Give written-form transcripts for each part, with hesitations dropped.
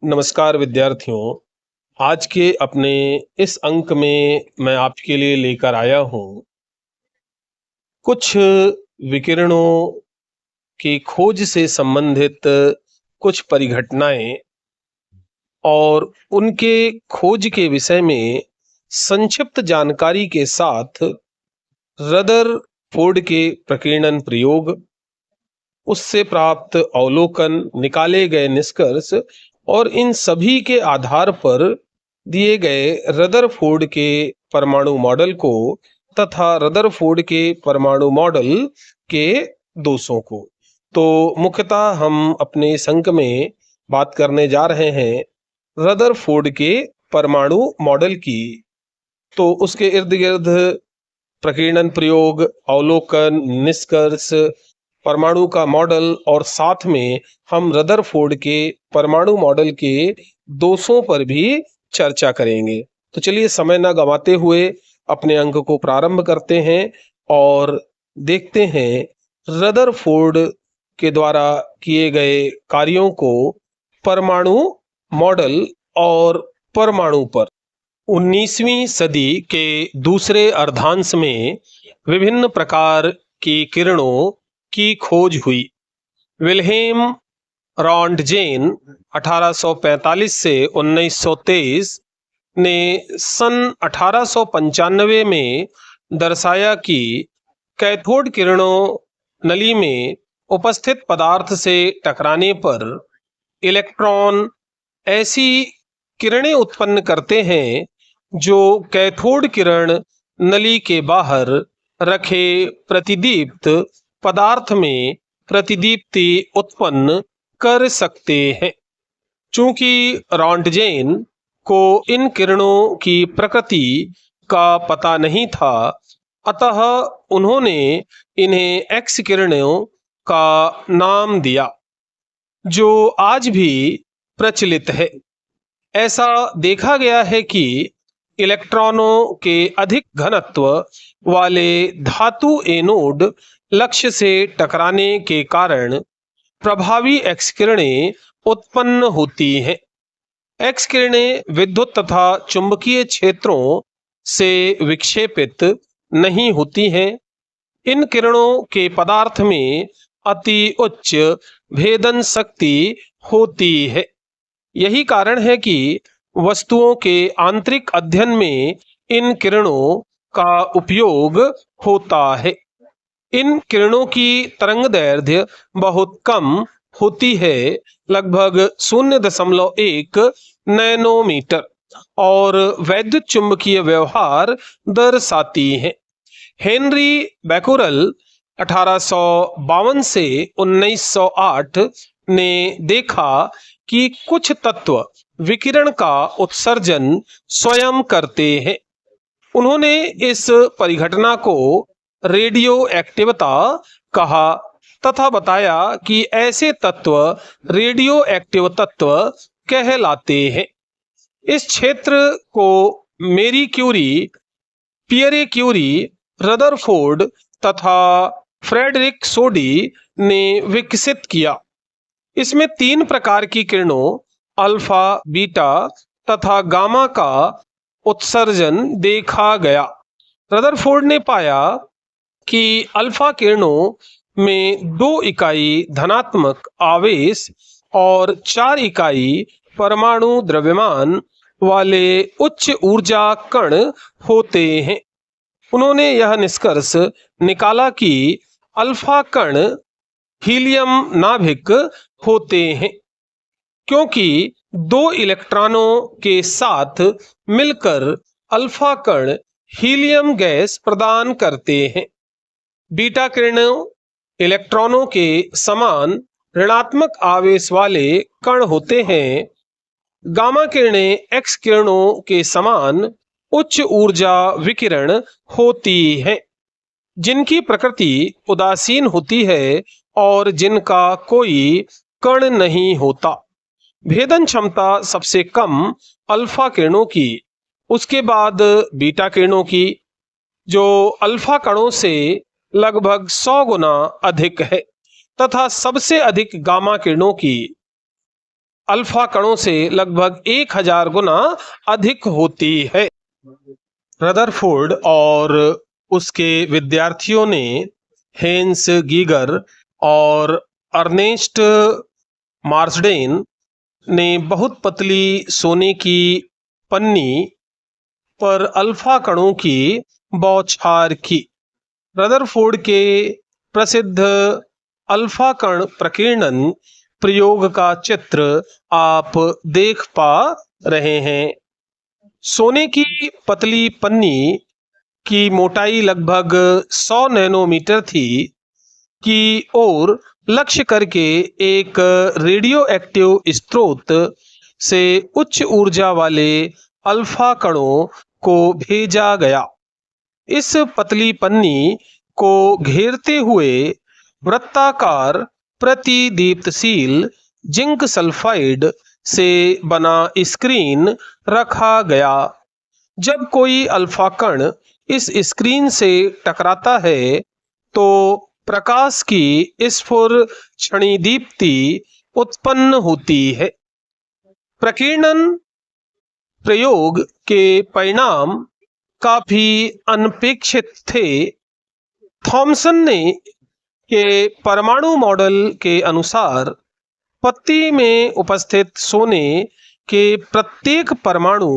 नमस्कार विद्यार्थियों। आज के अपने इस अंक में मैं आपके लिए लेकर आया हूँ कुछ विकिरणों की खोज से संबंधित कुछ परिघटनाएं और उनके खोज के विषय में संक्षिप्त जानकारी के साथ रदरफोर्ड के प्रकीर्णन प्रयोग, उससे प्राप्त अवलोकन, निकाले गए निष्कर्ष और इन सभी के आधार पर दिए गए रदरफोर्ड के परमाणु मॉडल को तथा रदरफोर्ड के परमाणु मॉडल के दोषों को। तो मुख्यतः हम अपने इस अंक में बात करने जा रहे हैं रदरफोर्ड के परमाणु मॉडल की। तो उसके इर्द गिर्द प्रकीर्णन प्रयोग, अवलोकन, निष्कर्ष, परमाणु का मॉडल और साथ में हम रदरफोर्ड के परमाणु मॉडल के दोषों पर भी चर्चा करेंगे। तो चलिए समय न गंवाते हुए अपने अंक को प्रारंभ करते हैं और देखते हैं रदरफोर्ड के द्वारा किए गए कार्यों को परमाणु मॉडल और परमाणु पर। 19वीं सदी के दूसरे अर्धांश में विभिन्न प्रकार की किरणों की खोज हुई। विल्हेम रॉन्टजेन 1845 से 1923 ने सन 1895 में दर्शाया कि कैथोड किरणों नली में उपस्थित पदार्थ से टकराने पर इलेक्ट्रॉन ऐसी किरणें उत्पन्न करते हैं जो कैथोड किरण नली के बाहर रखे प्रतिदीप्त पदार्थ में प्रतिदीप्ति उत्पन्न कर सकते हैं। चूंकि रॉन्टजेन को इन किरणों की प्रकृति का पता नहीं था, अतः उन्होंने इन्हें एक्स किरणों का नाम दिया, जो आज भी प्रचलित है। ऐसा देखा गया है कि इलेक्ट्रॉनों के अधिक घनत्व वाले धातु एनोड लक्ष्य से टकराने के कारण प्रभावी एक्स किरणें उत्पन्न होती हैं। एक्स किरणें विद्युत तथा चुंबकीय क्षेत्रों से विक्षेपित नहीं होती हैं। इन किरणों के पदार्थ में अति उच्च भेदन शक्ति होती है। यही कारण है कि वस्तुओं के आंतरिक अध्ययन में इन किरणों का उपयोग होता है। इन किरणों की तरंगदैर्घ्य बहुत कम होती है, लगभग 0.1 नैनोमीटर, और वैद्युत चुंबकीय व्यवहार दर्शाती है। हेनरी बैकोरल 1852 से 1908 ने देखा कि कुछ तत्व विकिरण का उत्सर्जन स्वयं करते हैं। उन्होंने इस परिघटना को रेडियो एक्टिवता कहा तथा बताया कि ऐसे तत्व रेडियो एक्टिव तत्व कहलाते हैं। इस क्षेत्र को Marie Curie, Pierre Curie, Rutherford तथा फ्रेडरिक सोडी ने विकसित किया। इसमें 3 प्रकार की किरणों अल्फा, बीटा तथा गामा का उत्सर्जन देखा गया। रदरफोर्ड ने पाया कि अल्फा किरणों में 2 इकाई धनात्मक आवेश और 4 इकाई परमाणु द्रव्यमान वाले उच्च ऊर्जा कण होते हैं। उन्होंने यह निष्कर्ष निकाला कि अल्फा कण हीलियम नाभिक होते हैं, क्योंकि 2 इलेक्ट्रॉनों के साथ मिलकर अल्फा कण हीलियम गैस प्रदान करते हैं। बीटा किरणों इलेक्ट्रॉनों के समान ऋणात्मक आवेश वाले कण होते हैं। गामा किरणें एक्स किरणों के समान उच्च ऊर्जा विकिरण होती हैं, जिनकी प्रकृति उदासीन होती है और जिनका कोई कण नहीं होता। भेदन क्षमता सबसे कम अल्फा किरणों की, उसके बाद बीटा किरणों की, जो अल्फा कणों से लगभग 100 गुना अधिक है, तथा सबसे अधिक गामा किरणों की। अल्फा कणों से लगभग 1000 गुना अधिक होती है। रदरफोर्ड और उसके विद्यार्थियों ने हेंस गीगर और अर्नेस्ट मार्सडेन ने बहुत पतली सोने की पन्नी पर अल्फा कणों की बौछार की। रदरफोर्ड के प्रसिद्ध अल्फा कण प्रकीर्णन प्रयोग का चित्र आप देख पा रहे हैं। सोने की पतली पन्नी की मोटाई लगभग 100 नैनोमीटर थी की ओर लक्ष्य करके एक रेडियो एक्टिव स्रोत से उच्च ऊर्जा वाले अल्फा कणों को भेजा गया। इस पतली पन्नी को घेरते हुए वृत्ताकार प्रतिदीप्तशील जिंक सल्फाइड से बना स्क्रीन रखा गया। जब कोई अल्फा कण इस स्क्रीन से टकराता है तो प्रकाश की स्फुर क्षणी दीप्ति उत्पन्न होती है। प्रकीर्णन प्रयोग के परिणाम काफी अनपेक्षित थे। थॉमसन ने के परमाणु मॉडल के अनुसार पत्ती में उपस्थित सोने के प्रत्येक परमाणु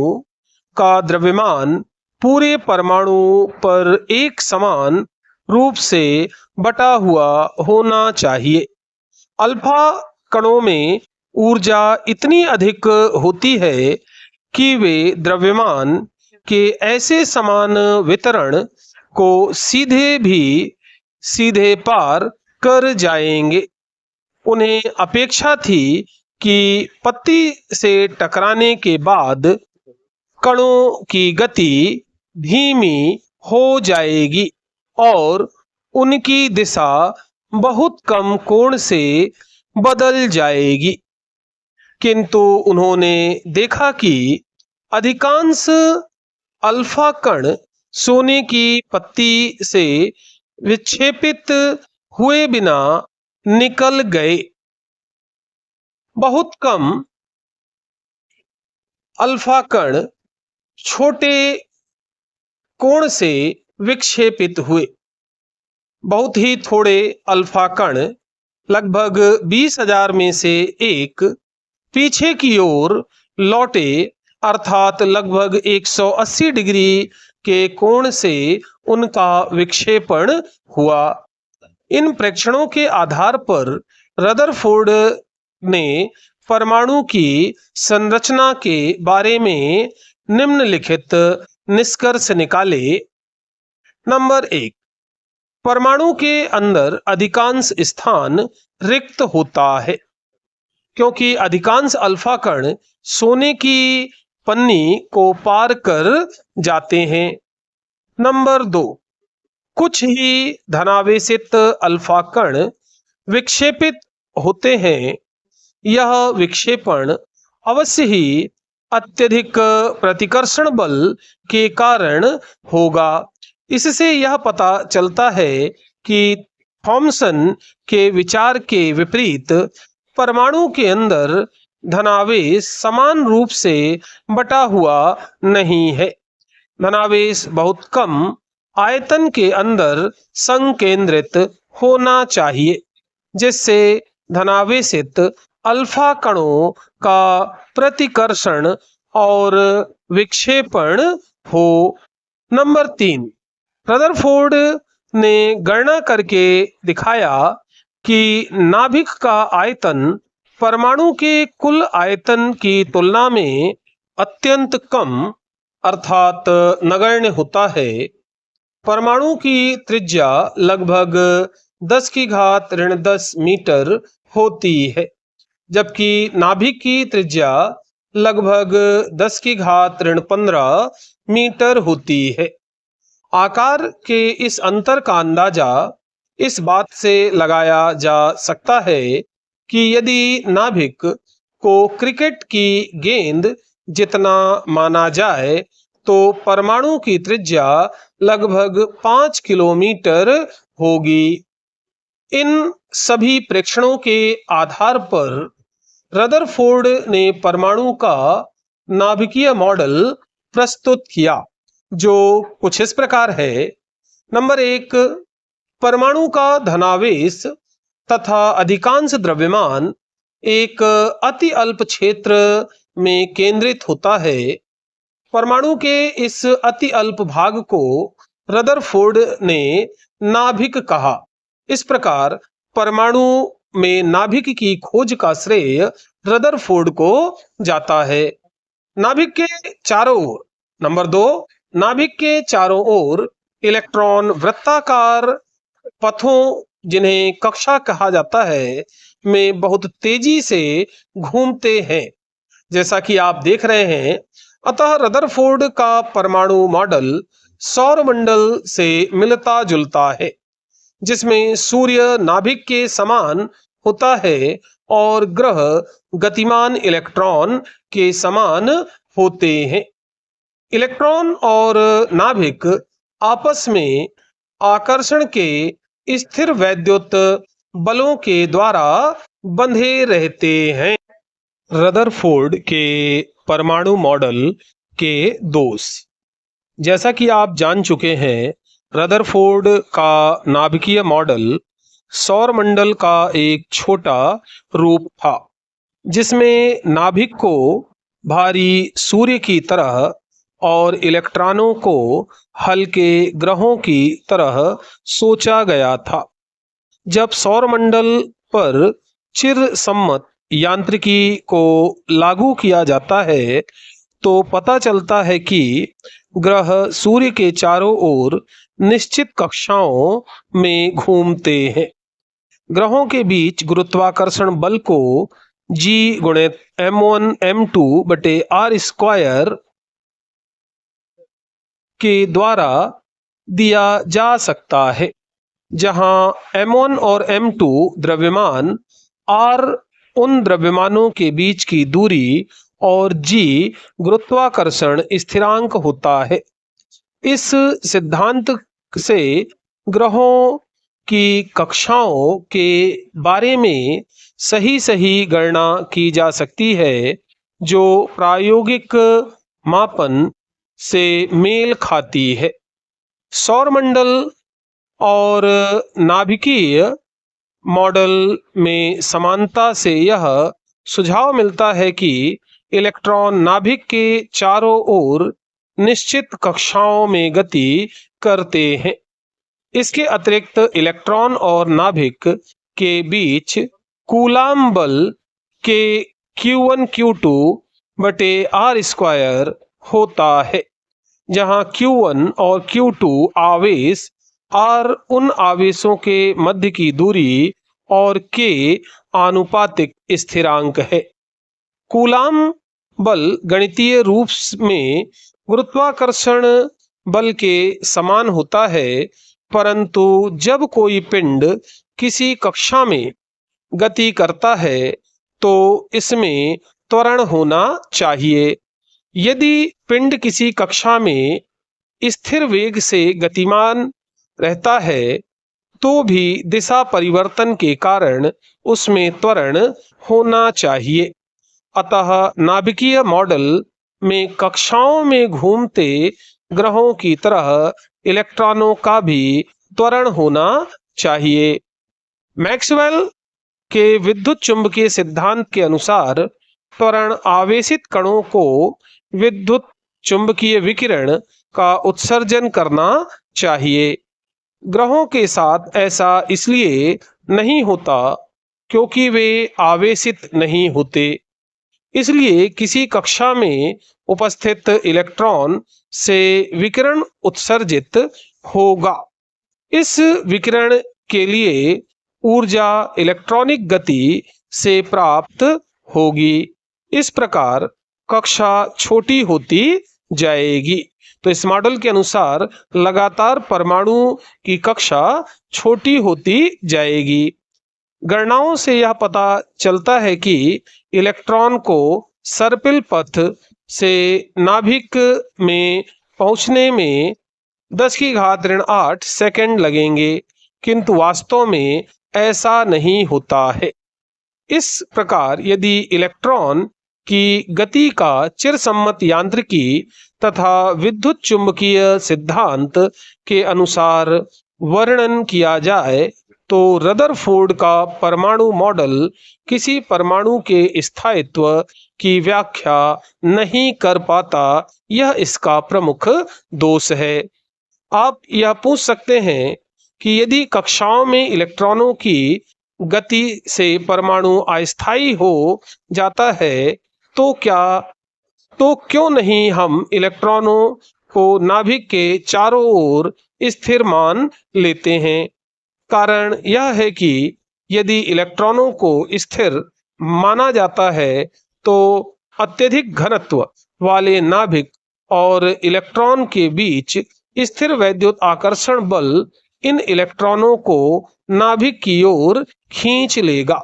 का द्रव्यमान पूरे परमाणु पर एक समान रूप से बटा हुआ होना चाहिए। अल्फा कणों में ऊर्जा इतनी अधिक होती है कि वे द्रव्यमान के ऐसे समान वितरण को सीधे पार कर जाएंगे। उन्हें अपेक्षा थी कि पत्ती से टकराने के बाद कणों की गति धीमी हो जाएगी और उनकी दिशा बहुत कम कोण से बदल जाएगी, किंतु उन्होंने देखा कि अधिकांश अल्फा कण सोने की पत्ती से विक्षेपित हुए बिना निकल गए। बहुत कम अल्फा कण छोटे कोण से विक्षेपित हुए। बहुत ही थोड़े अल्फा कण लगभग 20,000 में से एक पीछे की ओर लौटे, अर्थात लगभग 180 डिग्री के कोण से उनका विक्षेपण हुआ। इन प्रेक्षणों के आधार पर रदरफोर्ड ने परमाणु की संरचना के बारे में निम्नलिखित निष्कर्ष निकाले। नंबर 1, परमाणु के अंदर अधिकांश स्थान रिक्त होता है क्योंकि अधिकांश अल्फा कण सोने की पन्नी को पार कर जाते हैं। नंबर 2, कुछ ही धनावेशित अल्फा कण विक्षेपित होते हैं। यह विक्षेपण अवश्य ही अत्यधिक प्रतिकर्षण बल के कारण होगा। इससे यह पता चलता है कि थॉमसन के विचार के विपरीत परमाणु के अंदर धनावेश समान रूप से बटा हुआ नहीं है। धनावेश बहुत कम आयतन के अंदर संकेंद्रित होना चाहिए, जिससे धनावेशित अल्फा कणों का प्रतिकर्षण और विक्षेपण हो। नंबर 3, रदरफोर्ड ने गणना करके दिखाया कि नाभिक का आयतन परमाणु के कुल आयतन की तुलना में अत्यंत कम अर्थात नगण्य होता है। परमाणु की त्रिज्या लगभग 10⁻10 मीटर होती है, जबकि नाभिक की त्रिज्या लगभग 10⁻15 मीटर होती है। आकार के इस अंतर का अंदाजा इस बात से लगाया जा सकता है कि यदि नाभिक को क्रिकेट की गेंद जितना माना जाए तो परमाणु की त्रिज्या लगभग 5 किलोमीटर होगी। इन सभी प्रेक्षणों के आधार पर रदरफोर्ड ने परमाणु का नाभिकीय मॉडल प्रस्तुत किया, जो कुछ इस प्रकार है। नंबर 1, परमाणु का धनावेश तथा अधिकांश द्रव्यमान एक अति अल्प क्षेत्र में केंद्रित होता है। परमाणु के इस अति अल्प भाग को रदरफोर्ड ने नाभिक कहा। इस प्रकार परमाणु में नाभिक की खोज का श्रेय रदरफोर्ड को जाता है। नाभिक के चारों ओर, नंबर 2, नाभिक के चारों ओर इलेक्ट्रॉन वृत्ताकार पथों, जिन्हें कक्षा कहा जाता है, में बहुत तेजी से घूमते हैं, जैसा कि आप देख रहे हैं। अतः रदरफोर्ड का परमाणु मॉडल सौरमंडल से मिलता जुलता है, जिसमें सूर्य नाभिक के समान होता है और ग्रह गतिमान इलेक्ट्रॉन के समान होते हैं। इलेक्ट्रॉन और नाभिक आपस में आकर्षण के स्थिर वैद्युत बलों के द्वारा बंधे रहते हैं। रदरफोर्ड के परमाणु मॉडल के दोष। जैसा कि आप जान चुके हैं, रदरफोर्ड का नाभिकीय मॉडल सौरमंडल का एक छोटा रूप था, जिसमें नाभिक को भारी सूर्य की तरह और इलेक्ट्रॉनों को हल्के ग्रहों की तरह सोचा गया था। जब सौरमंडल पर चिरसम्मत यांत्रिकी को लागू किया जाता है, तो पता चलता है कि ग्रह सूर्य के चारों ओर निश्चित कक्षाओं में घूमते हैं। ग्रहों के बीच गुरुत्वाकर्षण बल को G गुणित m1 m2 बटे r स्क्वायर के द्वारा दिया जा सकता है, जहां m1 और m2 द्रव्यमान, r उन द्रव्यमानों के बीच की दूरी और G गुरुत्वाकर्षण स्थिरांक होता है। इस सिद्धांत से ग्रहों की कक्षाओं के बारे में सही गणना की जा सकती है, जो प्रायोगिक मापन से मेल खाती है। सौरमंडल और नाभिकीय मॉडल में समानता से यह सुझाव मिलता है कि इलेक्ट्रॉन नाभिक के चारों ओर निश्चित कक्षाओं में गति करते हैं। इसके अतिरिक्त इलेक्ट्रॉन और नाभिक के बीच कूलाम बल के Q1 Q2 बटे r स्क्वायर होता है, जहां Q1 और Q2 आवेश, r उन आवेशों के मध्य की दूरी और k आनुपातिक स्थिरांक है। कूलाम बल गणितीय रूप में गुरुत्वाकर्षण बल के समान होता है, परंतु जब कोई पिंड किसी कक्षा में गति करता है तो इसमें त्वरण होना चाहिए। यदि पिंड किसी कक्षा में स्थिर वेग से गतिमान रहता है, तो भी दिशा परिवर्तन के कारण उसमें त्वरण होना चाहिए। अतः नाभिकीय मॉडल में कक्षाओं में घूमते ग्रहों की तरह इलेक्ट्रॉनों का भी त्वरण होना चाहिए। मैक्सवेल के विद्युत चुंबकीय सिद्धांत के अनुसार त्वरण आवेशित कणों को विद्युत चुंबकीय विकिरण का उत्सर्जन करना चाहिए। ग्रहों के साथ ऐसा इसलिए नहीं होता क्योंकि वे आवेशित नहीं होते, इसलिए किसी कक्षा में उपस्थित इलेक्ट्रॉन से विकिरण उत्सर्जित होगा। इस विकिरण के लिए ऊर्जा इलेक्ट्रॉनिक गति से प्राप्त होगी। इस प्रकार कक्षा छोटी होती जाएगी। तो इस मॉडल के अनुसार लगातार परमाणु की कक्षा छोटी होती जाएगी। गणनाओं से यह पता चलता है कि इलेक्ट्रॉन को सर्पिल पथ से नाभिक में पहुंचने में 10⁻8 सेकंड लगेंगे, किंतु वास्तव में ऐसा नहीं होता है। इस प्रकार यदि इलेक्ट्रॉन की गति का चिरसम्मत यांत्रिकी तथा विद्युत चुंबकीय सिद्धांत के अनुसार वर्णन किया जाए तो रदरफोर्ड का परमाणु मॉडल किसी परमाणु के स्थायित्व की व्याख्या नहीं कर पाता। यह इसका प्रमुख दोष है। आप यह पूछ सकते हैं कि यदि कक्षाओं में इलेक्ट्रॉनों की गति से परमाणु अस्थायी हो जाता है तो क्यों नहीं हम इलेक्ट्रॉनों को नाभिक के चारों ओर स्थिर मान लेते हैं। कारण यह है कि यदि इलेक्ट्रॉनों को स्थिर माना जाता है तो अत्यधिक घनत्व वाले नाभिक और इलेक्ट्रॉन के बीच स्थिर वैद्युत आकर्षण बल इन इलेक्ट्रॉनों को नाभिक की ओर खींच लेगा,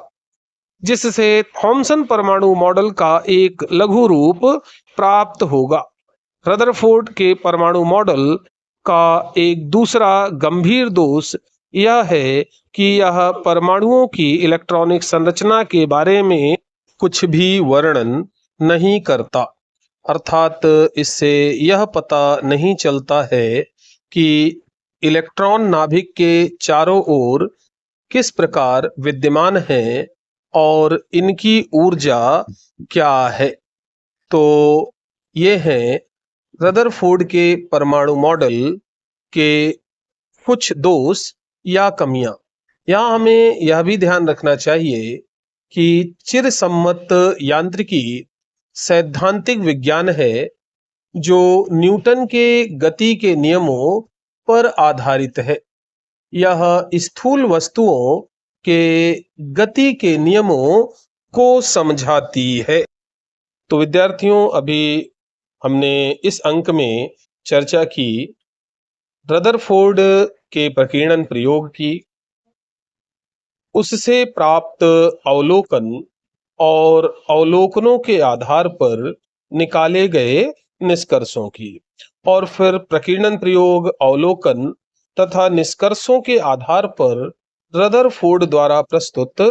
जिससे थॉमसन परमाणु मॉडल का एक लघु रूप प्राप्त होगा। रदरफोर्ड के परमाणु मॉडल का एक दूसरा गंभीर दोष यह है कि यह परमाणुओं की इलेक्ट्रॉनिक संरचना के बारे में कुछ भी वर्णन नहीं करता। अर्थात इससे यह पता नहीं चलता है कि इलेक्ट्रॉन नाभिक के चारों ओर किस प्रकार विद्यमान है और इनकी ऊर्जा क्या है। तो ये हैं रदरफोर्ड के परमाणु मॉडल के कुछ दोष या कमियां। यहाँ हमें यह भी ध्यान रखना चाहिए कि चिरसम्मत यांत्रिकी सैद्धांतिक विज्ञान है जो न्यूटन के गति के नियमों पर आधारित है। यह स्थूल वस्तुओं के गति के नियमों को समझाती है। तो विद्यार्थियों, अभी हमने इस अंक में चर्चा की रदरफोर्ड के प्रकीर्णन प्रयोग की, उससे प्राप्त अवलोकन और अवलोकनों के आधार पर निकाले गए निष्कर्षों की, और फिर प्रकीर्णन प्रयोग, अवलोकन तथा निष्कर्षों के आधार पर रदरफोर्ड द्वारा प्रस्तुत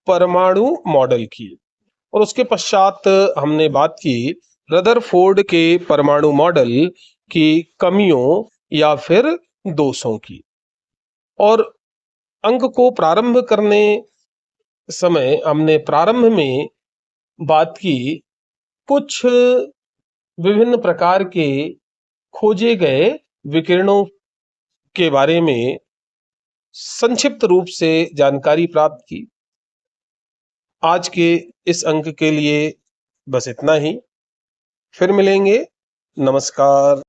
परमाणु मॉडल की। और उसके पश्चात हमने बात की रदरफोर्ड के परमाणु मॉडल की कमियों या फिर दोषों की। और अंक को प्रारंभ करने समय हमने प्रारंभ में बात की कुछ विभिन्न प्रकार के खोजे गए विकिरणों के बारे में संक्षिप्त रूप से जानकारी प्राप्त की। आज के इस अंक के लिए बस इतना ही। फिर मिलेंगे। नमस्कार।